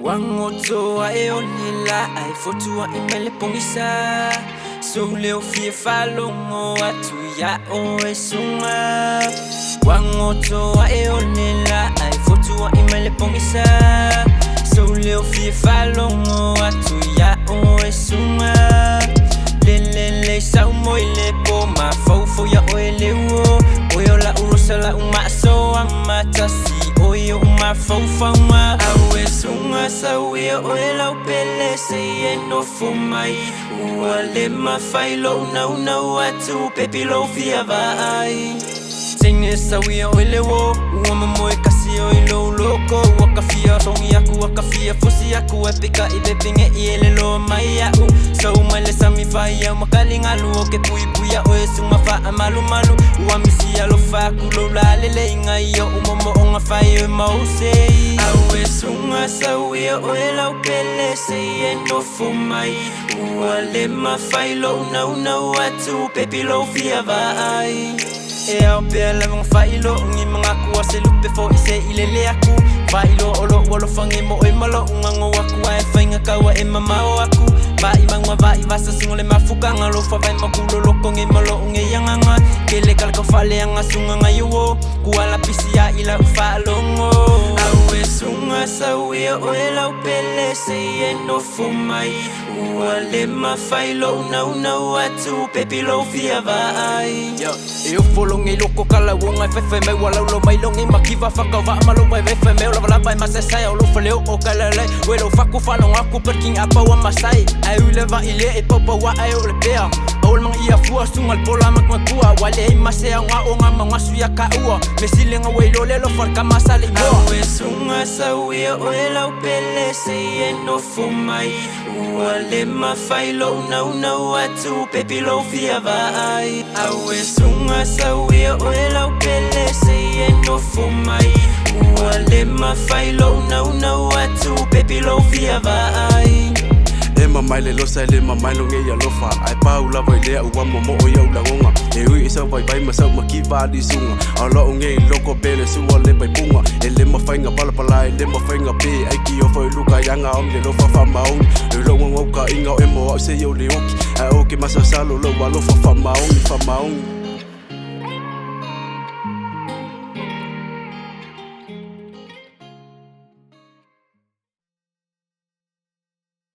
Wangotoa e onila ai fotua imele pongisa So leo fie falongo atu ya o e sunga Wangotoa e onila ai fotua imele pongisa So leo fie falongo atu ya o e sunga Lelele sa umoile po ma fofo ya o e leo Oyo la urusala umaso amatasi Oyo uma fofa uma awe sunga sawia oela upele se no fumai Uale mafailo na watu pepilo fia vai Sine sawia oele wo Uama moe kasi oilo loko Wakafia songi yaku wakafia fusi yaku Epika ibepinge iele lo mai yau Sa umale sami faya makali ngalu Oke pui puya oe suma faa malu malu Uamisi alo faku lo lalele inga iyo umomo onga fayo mausei Awe sunga sawia oela upele se no fumai Uale mafailo na watu pepilo fia vai E au pela mga failo Ungi mga kuwa se lupe fo ise ilele aku Failo olo walo fange mo e malo Ungango waku wa e fainga kawa e mamao aku Vai mangwa vai vasa singole mafuka Nga lofa vai makulo loko nge malo unge yanganga Kele kalka fale anga sunga nga yuwo Kuala pisi ya ila ufalongo Awe sunga sawia oela upele se no fumai Uale mafailo na watu pepilo fia vai Eu follow ngi loko kala wonga fefe me wala lo mai longi makiva faka va malo vai fefe me la vai masai o lo foleo o kala lai we lo faku fano aku perking apa wa masai ai leva ile e popa wa ai o le pea Aul mang ia fua sungal pola mak makua wale ai masea nga o nga mga suya ka ua me silenga we lo le lo farka masali mo we sunga sawia oela upele se no fumai wale mafailo na watu pepilo fia vai awe sunga sawia oela upele se no fumai wale mafailo na watu pepilo fia vai Ema maile losa le ma mailo nge ya lofa ai pau la vai le uwa mo o ya ula ngonga e hui isa vai vai masa makiva di sunga alo nge loko pele suwa le bai punga e le ma fainga pala pala e le ma fainga pe ai ki o foi luka yanga om le lofa fa maung e lo ngo ka inga emo se yo le oki ai o ke masa salo lo wa lo fa maung